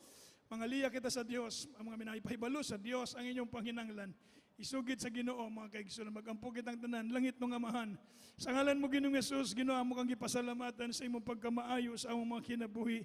Mangaliya kita sa Dios, ang mga minahipahibalo sa Dios ang inyong panginanglan. Isugid sa Ginoo mga kaigsunan, mag-ampo kitang tanan, langit ng Amahan. Sa ngalan mo Ginoong Yesus, Ginoo mo kang gipasalamatan sa imong pagkamaayo sa among mga kinabuhi.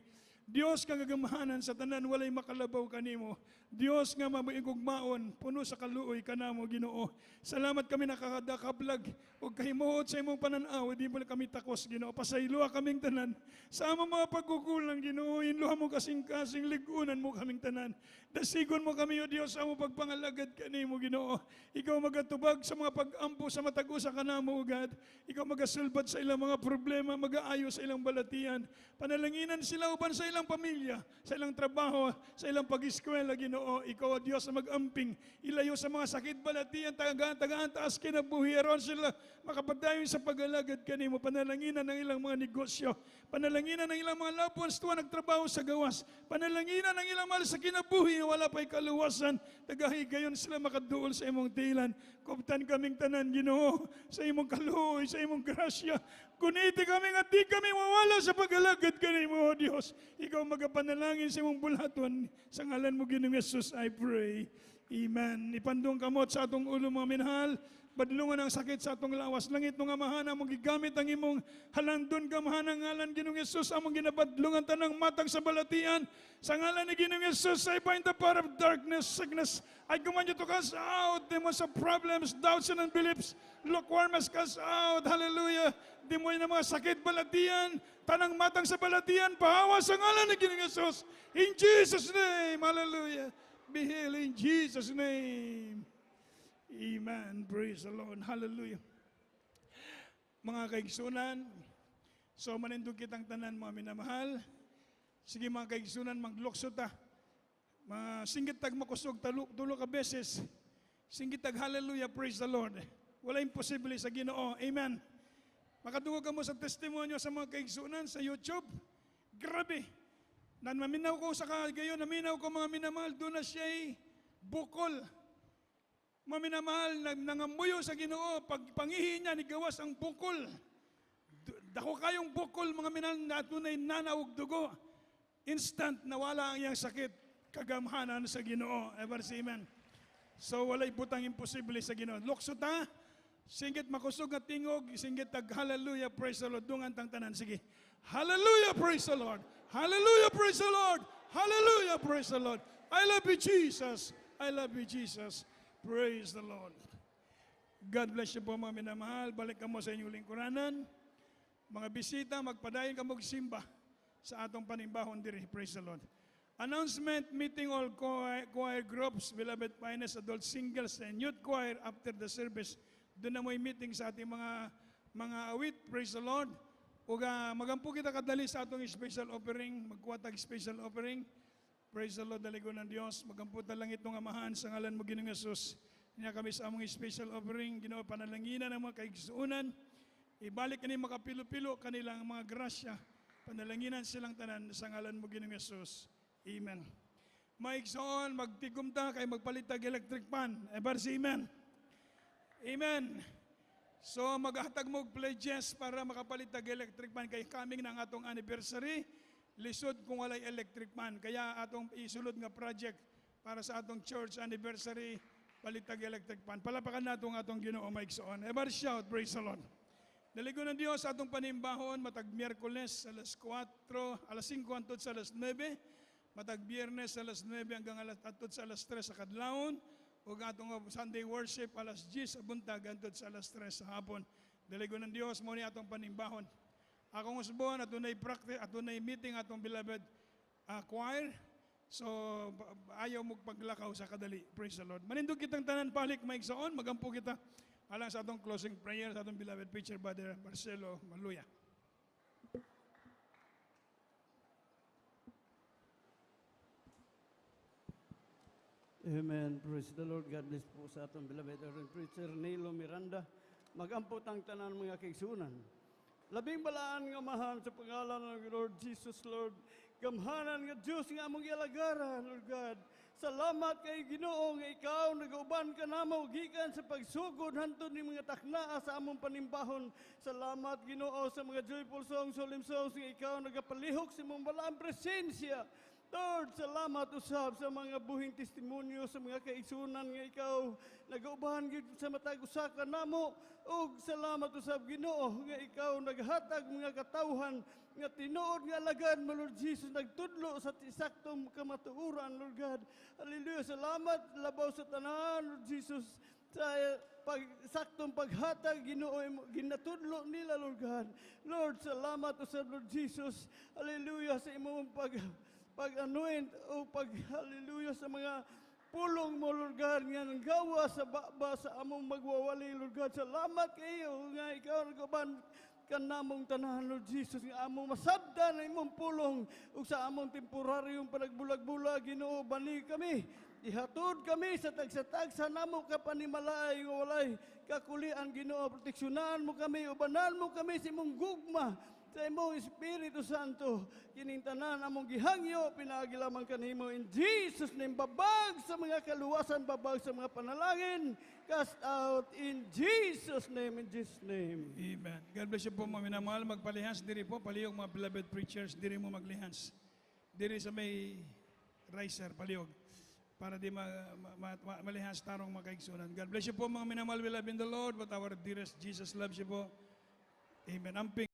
Dios nga gagamahanan sa tanan, walay makalabaw kanimo. Dios nga mabuigugmaon, puno sa kaluoy kanamo Ginoo. Salamat kami nakakadakaplag ug kahimuot sa imong pananaw, di mo kami takos Ginoo. Pasayloa kaming tanan sa among mga pagkukulang Ginoo. Inluha mo kasing-kasing, ligunan mo kaming tanan. Dasigon mo kami o Dios sa among pagpangalagad kanimo Ginoo. Ikaw magatubag sa mga pag-ampo sa matag-usa kanamo God. Ikaw magasulbad sa ilang mga problema, mag-aayo sa ilang balatian. Panalanginan sila uban sa ilang pamilya, sa ilang trabaho, sa ilang pag-eskwela, Ginoo. Ikaw, O Diyos, na mag-amping, ilayo sa mga sakit balatian, tagaan taas kinabuhi, aron sila makapadayon sa pag-alagad kanimo. Panalanginan ng ilang mga negosyo, panalaginan ng ilang mga loved ones tuwa nagtrabaho sa gawas, panalaginan ng ilang mahal sa kinabuhi, wala pa'y kaluwasan, tagahigayon sila makaduol sa imong tilan. Kuptan kaming tanan, Ginoo, sa imong kaluoy, sa imong grasya. Kuniti kami nga di kami mawala sa pag-alagad kanimo, O Diyos. Ikaw magapanalangin sa imong bulaton. Sa ngalan mo Ginoong Yesus, I pray. Amen. Ipandong kamot sa atong ulo mga minahal. badlungan ang sakit sa atong lawas. Langit nung amahan, among gigamit ang imong halandon kamahan ang ngalan Ginoong Yesus, among ginabadlungan tanang matang sa balatian. Sa ngalan ni Ginoong Yesus, I bind the power of darkness, sickness. I command you to cast out demons of problems, doubts and unbeliefs, lukewarmness, cast out, hallelujah. Demonyo ng mga sakit, balatian, tanang matang sa balatian, pahawa sa ngalan ni Ginoong Yesus. In Jesus' name, hallelujah. Be healed in Jesus' name. Amen. Praise the Lord. Hallelujah. Mga kaigsunan, so manindog kitang tanan mga minamahal. Sige mga kaigsunan, maglukso ta. Singgit tag makusog tulo ka beses. Singgit tag hallelujah, praise the Lord. Wala imposible sa Ginoo. Amen. Makatungog ka mo sa testimonyo sa mga kaigsunan sa YouTube. Grabe. Nan maminaw ko sa kagayon, naminaw ko mga minamahal, doon na siya'y bukol. Maminamahal, nangamuyo sa Ginoo, pag pangihi niya, nigawas ang bukol. Dako kayong bukol, mga minamahal, na tunay nanawag dugo. Instant, nawala ang iyang sakit, kagamhanan sa Ginoo. Ever say amen. So, walay butang imposible sa Ginoo. Lukso ta, singgit makusog nga tingog, singgit tag hallelujah, praise the Lord, dungan tang tanan. Sige, hallelujah, praise the Lord. Hallelujah, praise the Lord. Hallelujah, praise the Lord. I love you, Jesus. I love you, Jesus. Praise the Lord. God bless you po mga minamahal. Balik ka mo sa inyong lingkuranan. Mga bisita, magpadayon ka magsimba sa atong panimbahon diri. Praise the Lord. Announcement, meeting all choir groups, beloved finest, adult singles, and youth choir after the service. Doon na mo'y meeting sa ating mga awit. Praise the Lord. Uga, magampu kita kadali sa atong special offering, magkuwatag special offering. Praise the Lord, daligo ng Diyos. Magamputan lang itong amahan sa ngalan mo, Ginoong Yesus. Niya kami sa among special offering, Ginoo, panalanginan ng mga kaigsuunan. Ibalik kani makapilo-pilo kanilang mga grasya. Panalanginan silang tanan sa ngalan mo, Ginoong Yesus. Amen. Maigsoon, magtigumta kay magpalitag electric pan. Ever say amen. Amen. So maghatag mo pledges para makapalitag electric pan kay coming ng atong anniversary. Lisod kung walay electric pan. Kaya atong isulod nga project para sa atong church anniversary, palitag electric pan. Palapakan natong atong Ginoo maigsoon. Ever shout, praise the Lord. Daligo ng Diyos atong panimbahon, matag Miyerkules alas 4, alas 5 antod sa alas 9, matag Biyernes alas 9 hanggang antod sa alas 3 sa kadlawon, ug atong Sunday worship alas 10 sa buntag antod sa alas 3 sa hapon. Daligo ng Diyos mo ni atong panimbahon. Akong usbon, atunay practice, atunay meeting atong beloved choir. So, ayaw mo paglakaw sa kadali. Praise the Lord. Manindog kitang tanan palik, maigsoon, magampu kita. Alang sa atong closing prayer sa atong beloved preacher, Brother Marcelo Maluya. Amen. Praise the Lord. God bless po sa atong beloved preacher, Nilo Miranda. Magampot ang tanan mga kaigsunan. Labing balaan nga mahal sa pangalan ng Lord Jesus, Lord. Gamhanan nga Diyos nga among ialagara, Lord God. Salamat kay Ginoo nga ikaw nagauban ka namo gikan sa pagsugod hantud ni mga taknaa sa among panimbahon. Salamat Ginoo sa mga joyful songs, solemn songs nga ikaw nagapalihok sa imong balaang presensya. Lord, salamat usab sa mga buhing testimonyo sa mga kaigsunan nga ikaw nagaubahan gid sa matag usa ka namo. ug salamat usab Ginoo nga ikaw naghatag mga katawhan nga tinuod nga alagad mo Lord Jesus nagtudlo sa saktong kamatuoran Lord God. Hallelujah. Salamat labaw sa tanan Lord Jesus sa saktong paghatag Ginoo ginatudlo nila Lord God. Lord, salamat usab Lord Jesus. Hallelujah sa imong pag-anoint o hallelujah sa mga pulong mo, Lord God, nga nanggawa sa baba sa among magwawali, Lord God. Salamat kayo nga ikaw nagaban kanamong tanahan, Lord Jesus, nga among masabda na imong pulong ug sa among temporaryong panagbulag-bulag, Ginoo, bani kami. Ihatod kami sa tagsa-tagsa namo ka panimalay nga walay kakulian, Ginoo. Proteksyonan mo kami, ubanan mo kami sa imong gugma sa imong Espiritu Santo, kining tanan among gihangyo, pinagilamang kanimo in Jesus' name. Babag sa mga kaluwasan, babag sa mga panalangin, cast out in Jesus' name, in Jesus' name. Amen. God bless you po mga minamahal. Magpalihans diri po, palihog mga beloved preachers, diri mo maglihans. Diri sa may riser, palihog. para di malihas tarong makaigsunan. God bless you po mga minamahal, we love in the Lord, but our dearest Jesus loves you po. Amen. Amping.